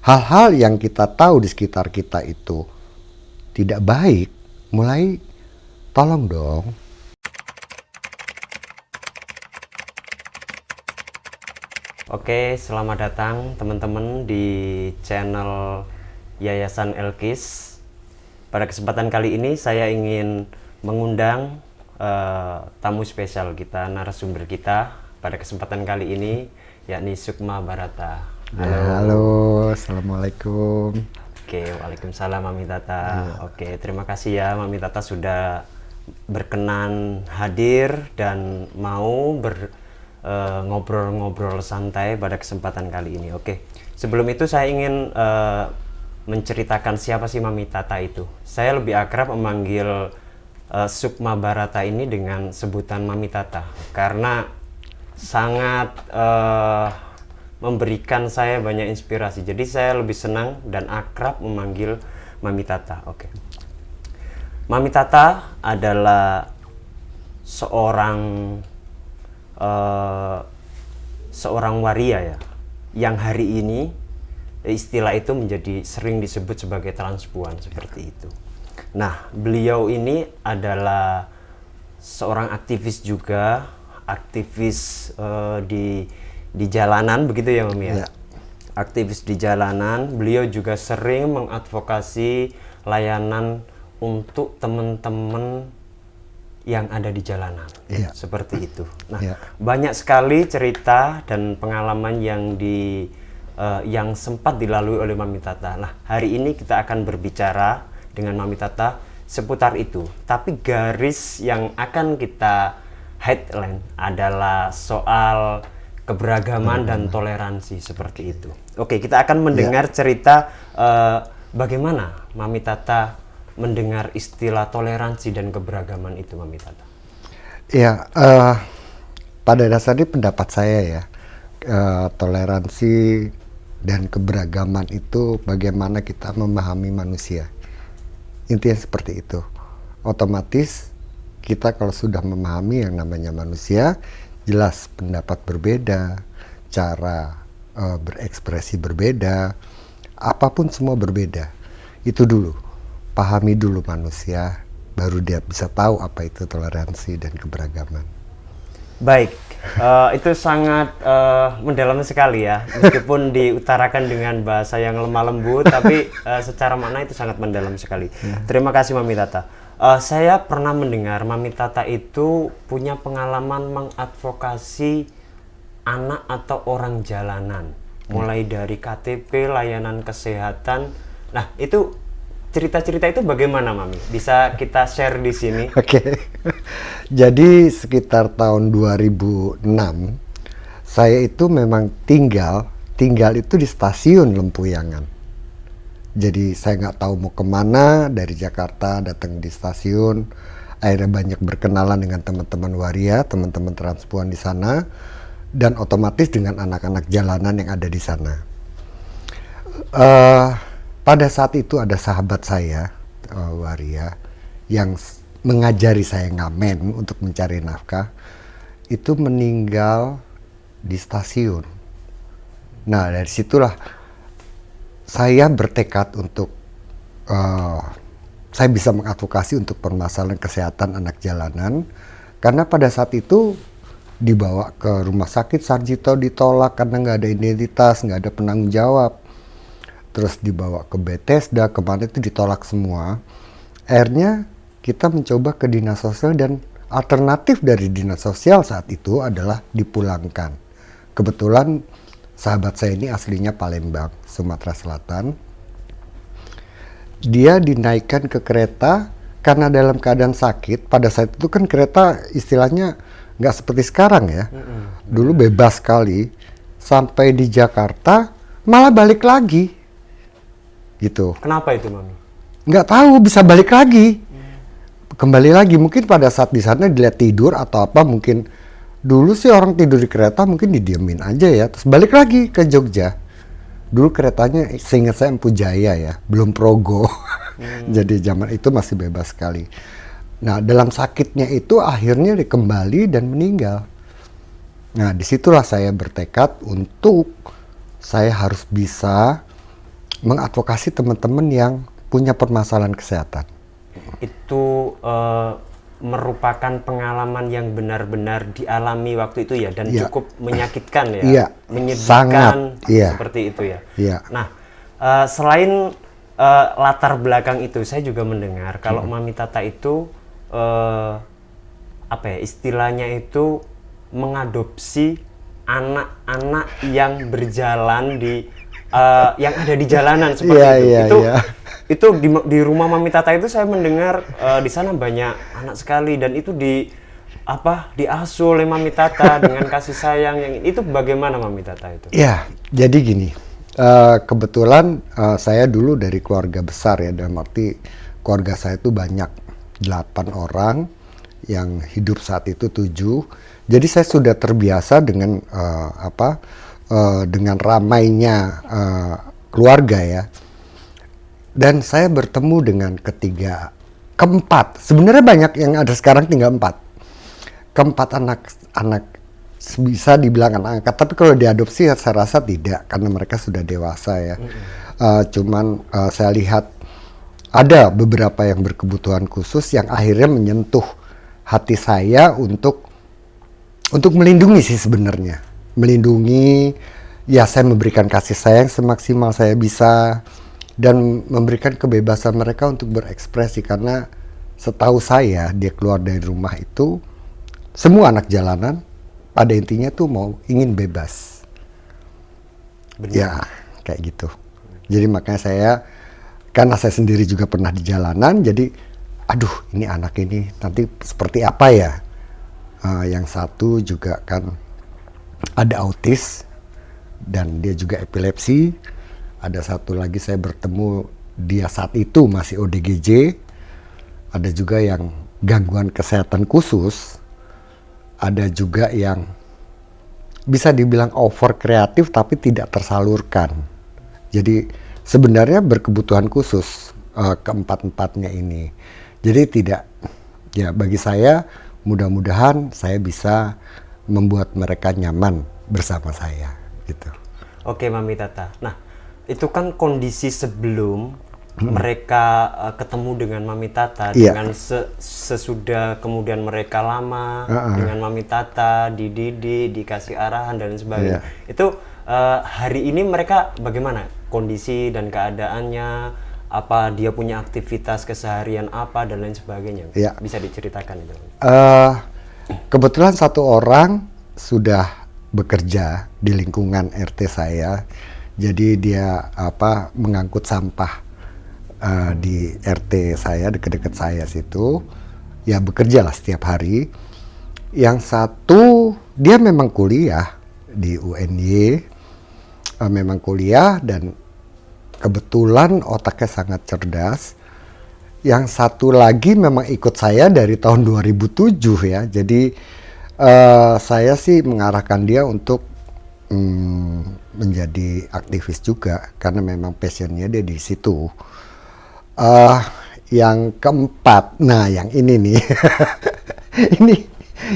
hal-hal yang kita tahu di sekitar kita itu tidak baik, mulai tolong dong. Oke, selamat datang teman-teman di channel Yayasan Elkis. Pada kesempatan kali ini saya ingin mengundang tamu spesial kita, narasumber kita pada kesempatan kali ini, yakni Sukma Barata. Halo. Halo, assalamualaikum. Oke, waalaikumsalam Mami Tata. Oke, terima kasih ya Mami Tata sudah berkenan hadir dan mau ngobrol-ngobrol santai pada kesempatan kali ini. Oke, sebelum itu saya ingin menceritakan siapa sih Mami Tata itu. Saya lebih akrab memanggil Sukma Barata ini dengan sebutan Mami Tata karena sangat memberikan saya banyak inspirasi. Jadi saya lebih senang dan akrab memanggil Mami Tata. Oke. Mami Tata adalah seorang waria ya, yang hari ini istilah itu menjadi sering disebut sebagai transpuan seperti itu. Nah, beliau ini adalah seorang aktivis juga, aktivis di jalanan begitu ya Mami ya? Aktivis di jalanan. Beliau juga sering mengadvokasi layanan untuk teman-teman yang ada di jalanan, seperti itu. Nah, banyak sekali cerita dan pengalaman yang sempat dilalui oleh Mami Tata. Nah, hari ini kita akan berbicara dengan Mami Tata seputar itu. Tapi garis yang akan kita headline adalah soal keberagaman dan toleransi seperti itu. Oke, kita akan mendengar cerita bagaimana Mami Tata mendengar istilah toleransi dan keberagaman itu, Mami Tata. Ya, pada dasarnya pendapat saya ya, toleransi dan keberagaman itu bagaimana kita memahami manusia. Intinya seperti itu. Otomatis kita kalau sudah memahami yang namanya manusia, jelas pendapat berbeda, cara berekspresi berbeda, apapun semua berbeda. Itu dulu. Pahami dulu manusia, baru dia bisa tahu apa itu toleransi dan keberagaman. Baik, itu sangat mendalam sekali ya, meskipun diutarakan dengan bahasa yang lemah lembut, tapi secara makna itu sangat mendalam sekali. Terima kasih Mami Tata. Saya pernah mendengar Mami Tata itu punya pengalaman mengadvokasi anak atau orang jalanan, mulai dari KTP, layanan kesehatan. Nah, itu cerita-cerita itu bagaimana Mami? Bisa kita share di sini? Oke. Jadi sekitar tahun 2006 saya itu memang tinggal itu di stasiun Lempuyangan. Jadi saya nggak tahu mau kemana, dari Jakarta datang di stasiun. Akhirnya banyak berkenalan dengan teman-teman waria, teman-teman transpuan di sana, dan otomatis dengan anak-anak jalanan yang ada di sana. Pada saat itu ada sahabat saya, waria, yang mengajari saya ngamen untuk mencari nafkah, itu meninggal di stasiun. Nah, dari situlah saya bertekad untuk saya bisa mengadvokasi untuk permasalahan kesehatan anak jalanan, karena pada saat itu dibawa ke rumah sakit Sarjito ditolak karena nggak ada identitas, nggak ada penanggung jawab. Terus dibawa ke Bethesda, kemana itu ditolak semua. Akhirnya kita mencoba ke dinas sosial dan alternatif dari dinas sosial saat itu adalah dipulangkan. Kebetulan sahabat saya ini aslinya Palembang, Sumatera Selatan. Dia dinaikkan ke kereta karena dalam keadaan sakit. Pada saat itu kan kereta istilahnya nggak seperti sekarang ya. Dulu bebas sekali. Sampai di Jakarta malah balik lagi. Gitu. Kenapa itu Mami? Nggak tahu, bisa balik lagi. Kembali lagi, mungkin pada saat di sana dilihat tidur atau apa, mungkin dulu sih orang tidur di kereta mungkin didiemin aja ya, terus balik lagi ke Jogja. Dulu keretanya seingat saya Empu Jaya ya, belum Progo. Jadi zaman itu masih bebas sekali. Nah, dalam sakitnya itu akhirnya dikembali dan meninggal. Nah, disitulah saya bertekad untuk saya harus bisa mengadvokasi teman-teman yang punya permasalahan kesehatan. Itu merupakan pengalaman yang benar-benar dialami waktu itu ya, dan Iya. cukup menyakitkan ya, Iya, menyedihkan, sangat, iya. seperti itu ya. Iya. Nah, selain latar belakang itu, saya juga mendengar kalau Mami Tata itu apa ya istilahnya itu mengadopsi anak-anak yang berjalan di yang ada di jalanan seperti Iya, itu. iya, Itu iya. itu di rumah Mami Tata itu saya mendengar di sana banyak anak sekali, dan itu diasuh oleh Mami Tata dengan kasih sayang yang itu. Bagaimana Mami Tata itu? Ya, jadi gini, kebetulan saya dulu dari keluarga besar ya, dalam arti keluarga saya itu banyak, 8 orang, yang hidup saat itu 7. Jadi saya sudah terbiasa dengan dengan ramainya keluarga ya. Dan saya bertemu dengan keempat. Sebenarnya banyak yang ada sekarang, tinggal 4. Keempat anak bisa dibilang anak angkat, tapi kalau diadopsi ya saya rasa tidak, karena mereka sudah dewasa ya. Cuman saya lihat ada beberapa yang berkebutuhan khusus yang akhirnya menyentuh hati saya untuk melindungi sih sebenarnya. Melindungi, ya saya memberikan kasih sayang semaksimal saya bisa, dan memberikan kebebasan mereka untuk berekspresi, karena setahu saya dia keluar dari rumah itu, semua anak jalanan pada intinya tuh ingin bebas. Benar. Ya, kayak gitu. Jadi makanya karena saya sendiri juga pernah di jalanan, jadi aduh ini anak ini nanti seperti apa ya. Yang satu juga kan ada autis dan dia juga epilepsi. Ada satu lagi saya bertemu, dia saat itu masih ODGJ. Ada juga yang gangguan kesehatan khusus. Ada juga yang bisa dibilang over kreatif tapi tidak tersalurkan. Jadi sebenarnya berkebutuhan khusus keempat-empatnya ini. Jadi bagi saya mudah-mudahan saya bisa membuat mereka nyaman bersama saya gitu. Oke Mami Tata. Nah, itu kan kondisi sebelum mereka ketemu dengan Mami Tata, dengan sesudah kemudian mereka lama dengan Mami Tata, dididik, dikasih arahan dan sebagainya. Itu hari ini mereka bagaimana kondisi dan keadaannya? Apa dia punya aktivitas keseharian apa dan lain sebagainya? Bisa diceritakan itu? Kebetulan satu orang sudah bekerja di lingkungan RT saya. Jadi dia mengangkut sampah di RT saya, dekat-dekat saya situ. Ya bekerja lah setiap hari. Yang satu dia memang kuliah di UNY, memang kuliah dan kebetulan otaknya sangat cerdas. Yang satu lagi memang ikut saya dari tahun 2007 ya. Jadi saya sih mengarahkan dia untuk menjadi aktivis juga, karena memang passionnya dia di situ. Yang keempat, nah yang ini nih,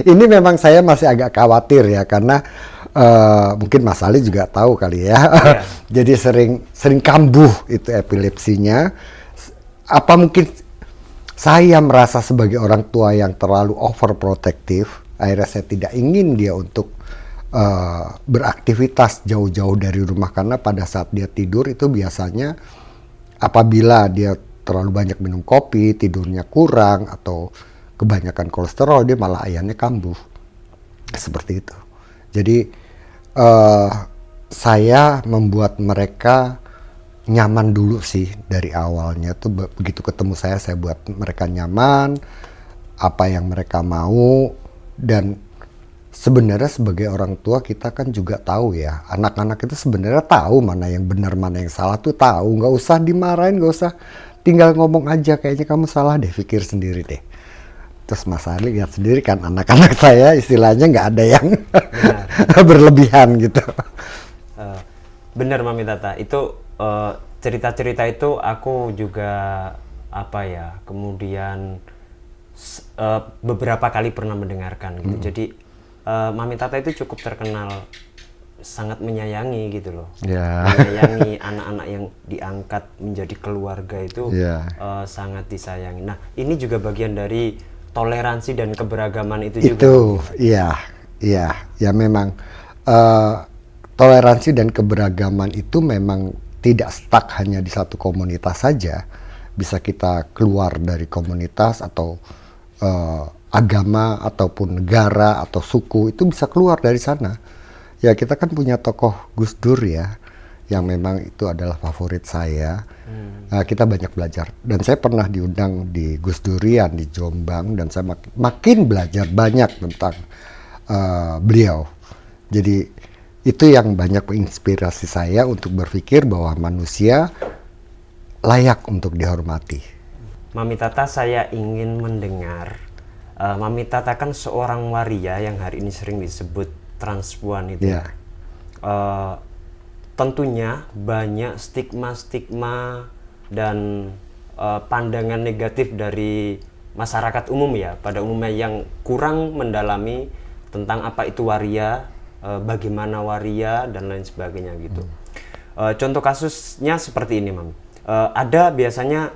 ini memang saya masih agak khawatir ya, karena mungkin Mas Ali juga tahu kali ya. Jadi sering kambuh itu epilepsinya. Apa mungkin saya merasa sebagai orang tua yang terlalu overprotective, akhirnya saya tidak ingin dia untuk beraktivitas jauh-jauh dari rumah, karena pada saat dia tidur itu biasanya apabila dia terlalu banyak minum kopi, tidurnya kurang atau kebanyakan kolesterol, dia malah ayahnya kambuh seperti itu. Jadi saya membuat mereka nyaman dulu sih dari awalnya tuh. Begitu ketemu saya buat mereka nyaman, apa yang mereka mau. Dan sebenarnya sebagai orang tua kita kan juga tahu ya, anak-anak itu sebenarnya tahu mana yang benar mana yang salah tuh tahu. Nggak usah dimarahin, nggak usah, tinggal ngomong aja, kayaknya kamu salah deh, pikir sendiri deh. Terus Mas Ali lihat sendiri kan, anak-anak saya istilahnya nggak ada yang berlebihan gitu. Benar Mami Tata, itu cerita-cerita itu aku juga kemudian beberapa kali pernah mendengarkan gitu. Jadi Mami Tata itu cukup terkenal sangat menyayangi gitu loh. Ya. Menyayangi anak-anak yang diangkat menjadi keluarga itu Ya. sangat disayangi. Nah, ini juga bagian dari toleransi dan keberagaman itu juga. Itu, iya, iya, ya memang toleransi dan keberagaman itu memang tidak stuck hanya di satu komunitas saja. Bisa kita keluar dari komunitas atau agama ataupun negara atau suku, itu bisa keluar dari sana. Ya kita kan punya tokoh Gus Dur ya, yang memang itu adalah favorit saya. Kita banyak belajar, dan saya pernah diundang di Gus Durian di Jombang, dan saya makin belajar banyak tentang beliau. Jadi itu yang banyak menginspirasi saya untuk berpikir bahwa manusia layak untuk dihormati. Mami Tata, saya ingin mendengar, Mami Tata kan seorang waria yang hari ini sering disebut transpuan itu. Ya. Tentunya banyak stigma-stigma dan pandangan negatif dari masyarakat umum ya, pada umumnya, yang kurang mendalami tentang apa itu waria, bagaimana waria dan lain sebagainya gitu. Contoh kasusnya seperti ini, Mami. Ada biasanya,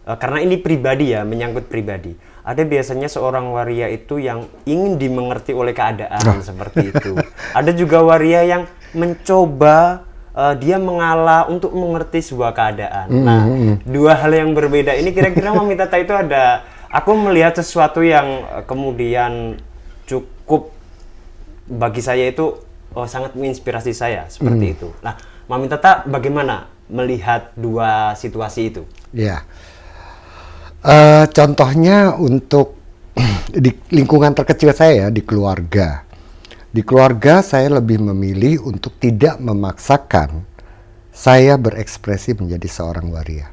karena ini pribadi ya, menyangkut pribadi, ada biasanya seorang waria itu yang ingin dimengerti oleh keadaan seperti itu. Ada juga waria yang mencoba dia mengalah untuk mengerti sebuah keadaan. Nah, dua hal yang berbeda ini kira-kira Mami Tata itu ada, aku melihat sesuatu yang kemudian cukup bagi saya itu sangat menginspirasi saya seperti itu. Nah, Mami Tata bagaimana melihat dua situasi itu? Ya. Contohnya untuk di lingkungan terkecil saya ya, di keluarga. Di keluarga saya lebih memilih untuk tidak memaksakan saya berekspresi menjadi seorang waria.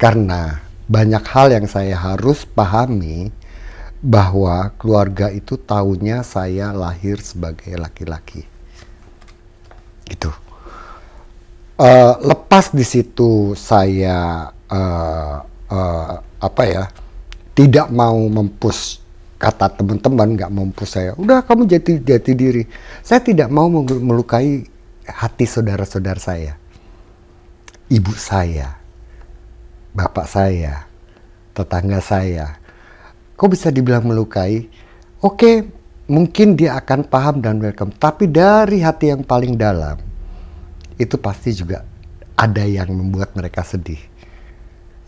Karena banyak hal yang saya harus pahami, bahwa keluarga itu taunya saya lahir sebagai laki-laki. Gitu. Lepas di situ saya tidak mau mempush, kata teman-teman nggak mempush saya, udah kamu jati diri. Saya tidak mau melukai hati saudara-saudara saya, ibu saya, bapak saya, tetangga saya. Kok bisa dibilang melukai? Oke, mungkin dia akan paham dan welcome, tapi dari hati yang paling dalam itu pasti juga ada yang membuat mereka sedih.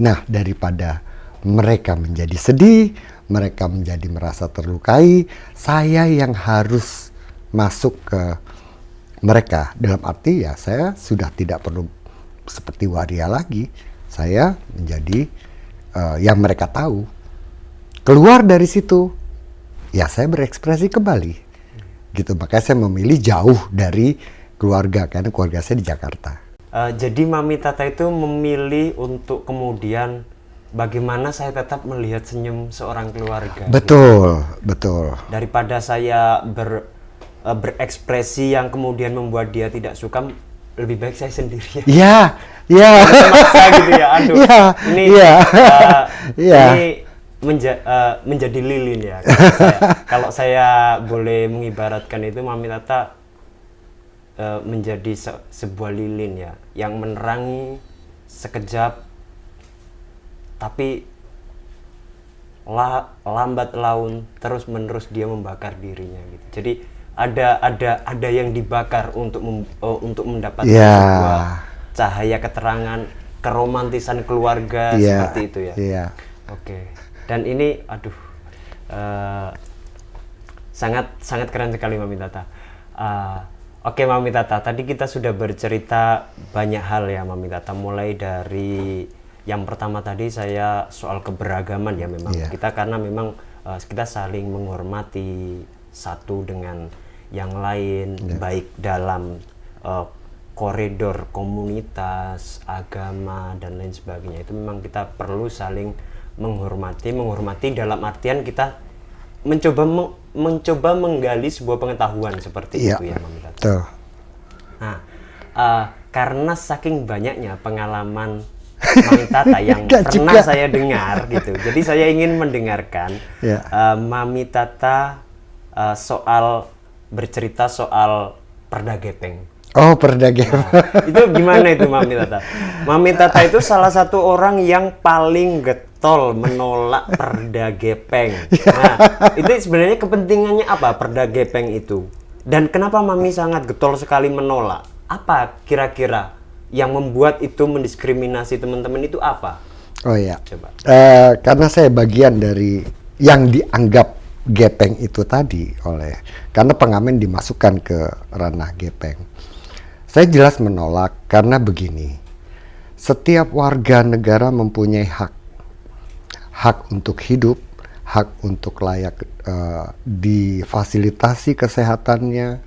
Nah, daripada mereka menjadi sedih, mereka menjadi merasa terlukai, saya yang harus masuk ke mereka. Dalam arti ya, saya sudah tidak perlu seperti waria lagi. Saya menjadi yang mereka tahu. Keluar dari situ, ya saya berekspresi kembali. Gitu, makanya saya memilih jauh dari keluarga, karena keluarga saya di Jakarta. Jadi Mami Tata itu memilih untuk kemudian bagaimana saya tetap melihat senyum seorang keluarga. Betul, betul. Daripada saya berekspresi yang kemudian membuat dia tidak suka, lebih baik saya sendiri. Iya, iya. Maksa gitu ya, aduh. Iya, iya. Ini menjadi lilin ya. Kalau saya boleh mengibaratkan itu, Mami Tata menjadi sebuah lilin ya, yang menerangi sekejap, tapi lambat laun terus menerus dia membakar dirinya gitu. Jadi ada yang dibakar untuk mendapatkan sebuah cahaya keterangan, keromantisan keluarga seperti itu ya. Oke. Dan ini sangat keren sekali Mami Tata. Oke Mami Tata, tadi kita sudah bercerita banyak hal ya Mami Tata, mulai dari yang pertama tadi saya soal keberagaman ya, memang kita, karena memang kita saling menghormati satu dengan yang lain, baik dalam koridor komunitas, agama dan lain sebagainya. Itu memang kita perlu saling menghormati dalam artian kita mencoba menggali sebuah pengetahuan seperti itu ya Mami Tata. Nah, karena saking banyaknya pengalaman Mami Tata yang pernah saya dengar gitu, jadi saya ingin mendengarkan Mami Tata bercerita soal Perda Gepeng. Oh, Perda Gepeng. Itu gimana itu Mami Tata? Mami Tata itu salah satu orang yang paling getol menolak Perda Gepeng. Nah, itu sebenarnya kepentingannya apa Perda Gepeng itu? Dan kenapa Mami sangat getol sekali menolak? Apa kira-kira yang membuat itu mendiskriminasi teman-teman itu apa? Oh ya, Coba. karena saya bagian dari yang dianggap gepeng itu tadi karena pengamen dimasukkan ke ranah gepeng. Saya jelas menolak karena begini, setiap warga negara mempunyai hak untuk hidup, hak untuk layak difasilitasi kesehatannya.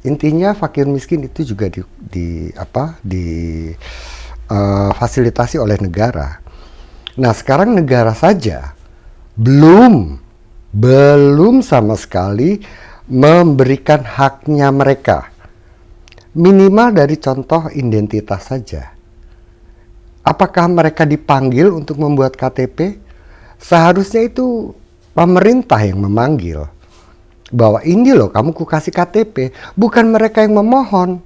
Intinya fakir miskin itu juga fasilitasi oleh negara. Nah, sekarang negara saja belum sama sekali memberikan haknya mereka. Minimal dari contoh identitas saja. Apakah mereka dipanggil untuk membuat KTP? Seharusnya itu pemerintah yang memanggil. Bahwa ini loh kamu ku kasih KTP, bukan mereka yang memohon.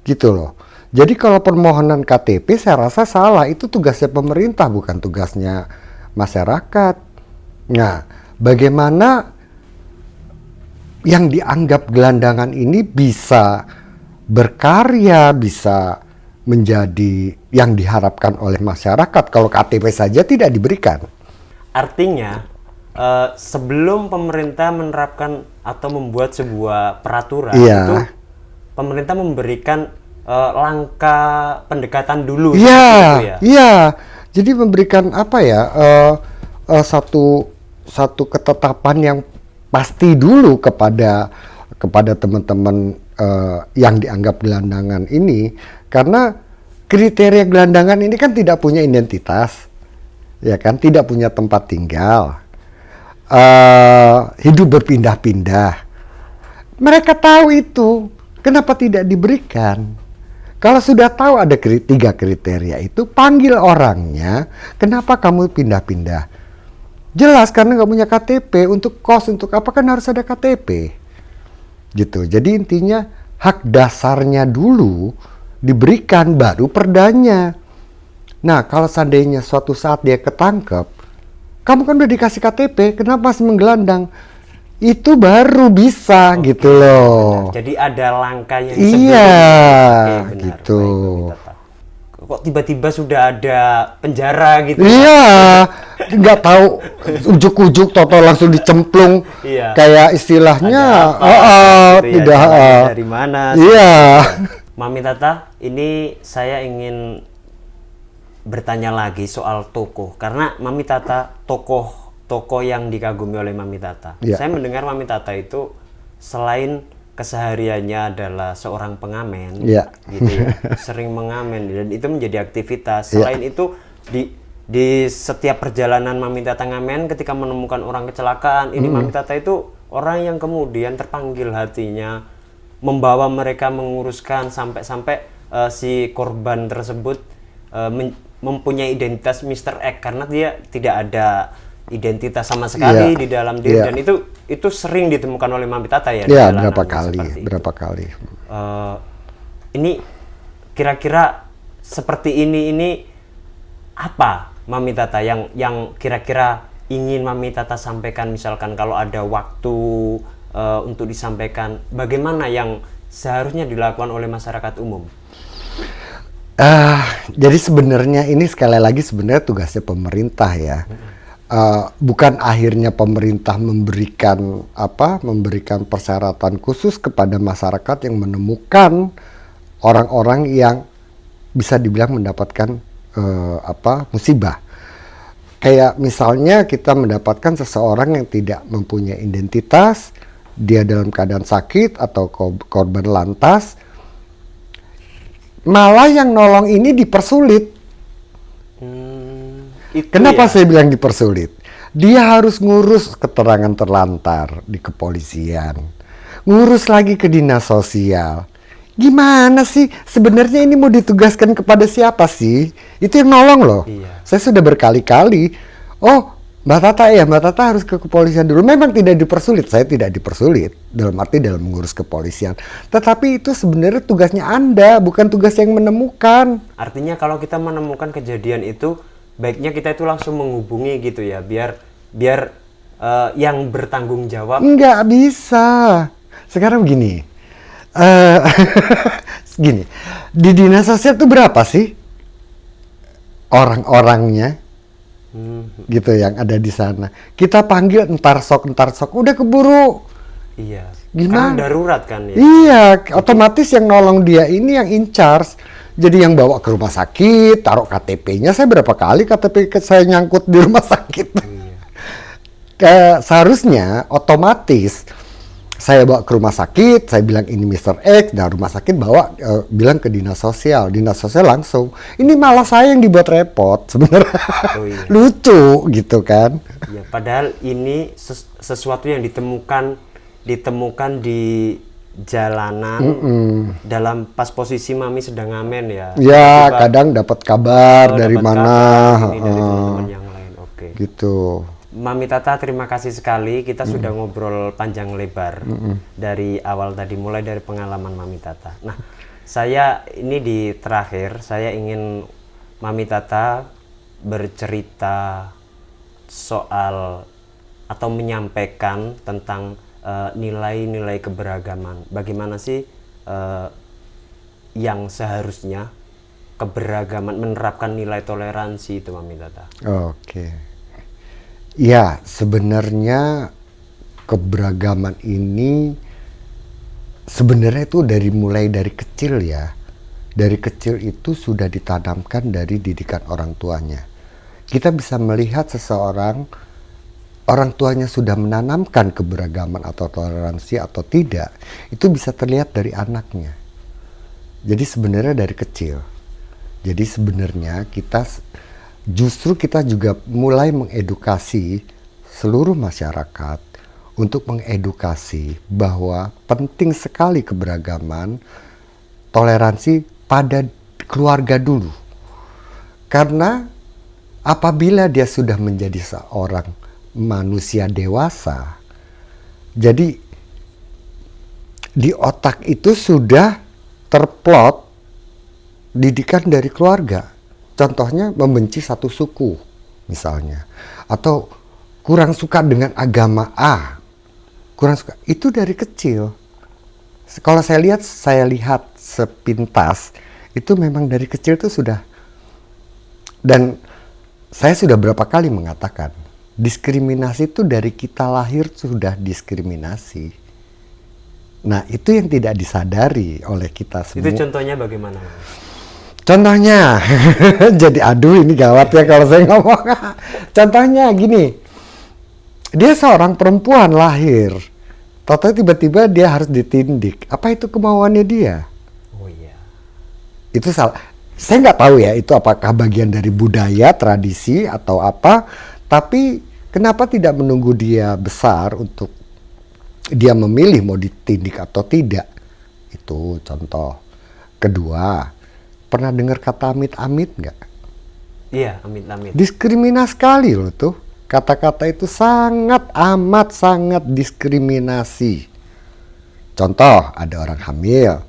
Gitu loh. Jadi kalau permohonan KTP saya rasa salah, itu tugasnya pemerintah bukan tugasnya masyarakat. Nah, bagaimana yang dianggap gelandangan ini bisa berkarya, bisa menjadi yang diharapkan oleh masyarakat kalau KTP saja tidak diberikan. Artinya sebelum pemerintah menerapkan atau membuat sebuah peraturan itu pemerintah memberikan langkah pendekatan dulu. Iya. Jadi memberikan satu ketetapan yang pasti dulu kepada teman-teman yang dianggap gelandangan ini, karena kriteria gelandangan ini kan tidak punya identitas, ya kan, tidak punya tempat tinggal, hidup berpindah-pindah. Mereka tahu itu, kenapa tidak diberikan? Kalau sudah tahu ada 3 kriteria itu, panggil orangnya, kenapa kamu pindah-pindah? Jelas karena nggak punya KTP, untuk kos, untuk apa kan harus ada KTP. Gitu. Jadi intinya hak dasarnya dulu diberikan, baru perdanya. Nah, kalau seandainya suatu saat dia ketangkep, kamu kan udah dikasih KTP, kenapa masih menggelandang? Itu baru bisa gitu loh. Benar. Jadi ada langkah yang iya, benar. gitu. Kok tiba-tiba sudah ada penjara gitu? Iya, nggak tahu ujuk-ujuk toto langsung dicemplung. Iya. Kayak istilahnya gitu tidak dari mana? Iya. Mami Tata, ini saya ingin bertanya lagi soal tokoh, karena Mami Tata tokoh yang dikagumi oleh Mami Tata. Iya. Saya mendengar Mami Tata itu selain kesehariannya adalah seorang pengamen, Iya. gitu ya, sering mengamen dan itu menjadi aktivitas. Selain itu di setiap perjalanan Mami Tata ngamen, ketika menemukan orang kecelakaan, ini Mami Tata itu orang yang kemudian terpanggil hatinya, membawa mereka menguruskan sampai si korban tersebut mempunyai identitas Mr. X, karena dia tidak ada identitas sama sekali di dalam diri, dan itu sering ditemukan oleh Mami Tata ya. Iya, berapa kali. Ini kira-kira seperti ini apa Mami Tata yang kira-kira ingin Mami Tata sampaikan, misalkan kalau ada waktu untuk disampaikan, bagaimana yang seharusnya dilakukan oleh masyarakat umum? Jadi sebenarnya ini sekali lagi sebenarnya tugasnya pemerintah ya. Bukan akhirnya pemerintah memberikan persyaratan khusus kepada masyarakat yang menemukan orang-orang yang bisa dibilang mendapatkan musibah. Kayak misalnya kita mendapatkan seseorang yang tidak mempunyai identitas, dia dalam keadaan sakit atau korban lantas, malah yang nolong ini dipersulit. Kenapa saya bilang dipersulit? Dia harus ngurus keterangan terlantar di kepolisian, ngurus lagi ke dinas sosial. Gimana sih? Sebenarnya ini mau ditugaskan kepada siapa sih? Itu yang nolong loh. Iya. Saya sudah berkali-kali, Mbak Tata ya, Mbak Tata harus ke kepolisian dulu. Memang tidak dipersulit, saya tidak dipersulit dalam arti dalam mengurus kepolisian. Tetapi itu sebenarnya tugasnya Anda, bukan tugas yang menemukan. Artinya kalau kita menemukan kejadian itu, baiknya kita itu langsung menghubungi gitu ya, biar biar yang bertanggung jawab. Nggak bisa. Sekarang gini, eh gini, di dinas sosial itu berapa sih orang-orangnya? Gitu yang ada di sana. Kita panggil entar sok, udah keburu. Iya. Gimana? Karena darurat kan ya. Iya, otomatis yang nolong dia ini yang in charge. Jadi yang bawa ke rumah sakit, taruh KTP-nya. Saya berapa kali KTP saya nyangkut di rumah sakit. Seharusnya otomatis saya bawa ke rumah sakit, saya bilang ini Mr. X, dan rumah sakit bawa bilang ke dinas sosial langsung. Ini malah saya yang dibuat repot sebenarnya. Oh, iya. Lucu gitu kan. Ya, padahal ini sesuatu yang ditemukan di jalanan dalam pas posisi Mami sedang ngamen ya. Ya, Tiba-tiba, kadang dapat kabar dari dapat mana. kabar ini dari teman-teman yang lain. Oke. Gitu. Mami Tata, terima kasih sekali. Kita sudah ngobrol panjang lebar dari awal tadi, mulai dari pengalaman Mami Tata. Nah, saya ini di terakhir, saya ingin Mami Tata bercerita soal atau menyampaikan tentang nilai-nilai keberagaman. Bagaimana sih yang seharusnya keberagaman, menerapkan nilai toleransi itu, Mami Tata? Oke. Ya, sebenarnya keberagaman ini sebenarnya itu mulai dari kecil ya. Dari kecil itu sudah ditanamkan dari didikan orang tuanya. Kita bisa melihat seseorang, orang tuanya sudah menanamkan keberagaman atau toleransi atau tidak, itu bisa terlihat dari anaknya. Jadi sebenarnya dari kecil. Jadi sebenarnya justru kita juga mulai mengedukasi seluruh masyarakat untuk mengedukasi bahwa penting sekali keberagaman, toleransi pada keluarga dulu. Karena apabila dia sudah menjadi seorang manusia dewasa, jadi di otak itu sudah terplot didikan dari keluarga. Contohnya membenci satu suku misalnya, atau kurang suka dengan agama A, kurang suka, itu dari kecil. Kalau saya lihat sepintas, itu memang dari kecil itu sudah. Dan saya sudah berapa kali mengatakan, diskriminasi itu dari kita lahir sudah diskriminasi. Nah, itu yang tidak disadari oleh kita semua. Itu contohnya bagaimana? Contohnya, jadi aduh ini gawat ya kalau saya ngomong. Contohnya gini, dia seorang perempuan lahir, total tiba-tiba dia harus ditindik. Apa itu kemauannya dia? Oh iya. Itu salah. Saya nggak tahu ya itu apakah bagian dari budaya, tradisi atau apa. Tapi kenapa tidak menunggu dia besar untuk dia memilih mau ditindik atau tidak? Itu contoh. Kedua, pernah dengar kata amit-amit nggak? Iya, amit-amit. Diskriminasi sekali loh tuh. Kata-kata itu sangat diskriminasi. Contoh, ada orang hamil,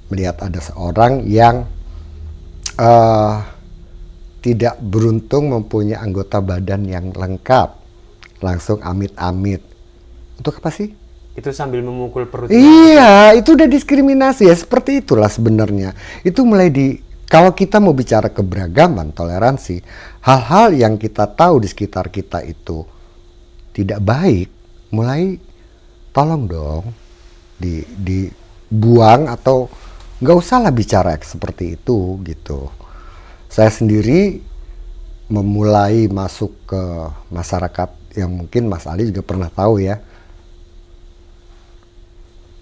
melihat ada seorang yang tidak beruntung mempunyai anggota badan yang lengkap. Langsung amit-amit. Untuk apa sih? Itu sambil memukul perut. Iya, itu udah diskriminasi ya, seperti itulah sebenarnya. Itu kalau kita mau bicara keberagaman, toleransi, hal-hal yang kita tahu di sekitar kita itu tidak baik, mulai tolong dong dibuang atau nggak usah lah bicara seperti itu gitu. Saya sendiri memulai masuk ke masyarakat yang mungkin Mas Ali juga pernah tahu ya.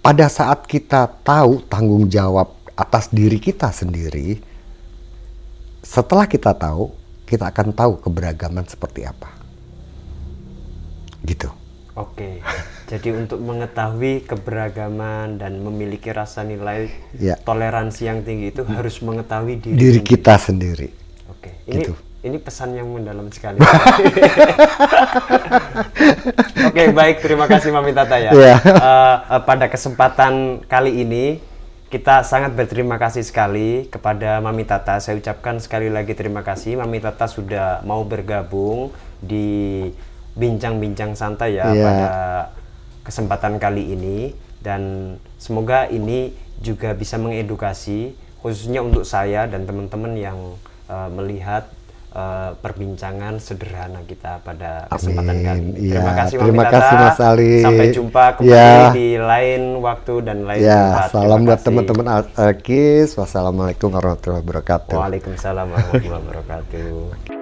Pada saat kita tahu tanggung jawab atas diri kita sendiri, setelah kita tahu, kita akan tahu keberagaman seperti apa. Gitu. Oke. Jadi untuk mengetahui keberagaman dan memiliki rasa nilai Ya. toleransi yang tinggi itu harus mengetahui Diri kita sendiri. Oke. Ini Gitu. Ini pesan yang mendalam sekali. Oke, baik, terima kasih Mami Tata ya. Iya. Pada kesempatan kali ini kita sangat berterima kasih sekali kepada Mami Tata. Saya ucapkan sekali lagi terima kasih Mami Tata sudah mau bergabung di bincang-bincang santai ya Iya. pada kesempatan kali ini, dan semoga ini juga bisa mengedukasi khususnya untuk saya dan teman-teman yang melihat perbincangan sederhana kita pada kesempatan kali ini. Iya, Terima kasih Mami terima Tata. kasih, Mas Ali. Sampai jumpa kembali Ya. di lain waktu dan lain Ya, tempat. salam Terima buat kasih. teman-teman Alkis. Wassalamualaikum warahmatullahi wabarakatuh. Waalaikumsalam warahmatullahi wabarakatuh.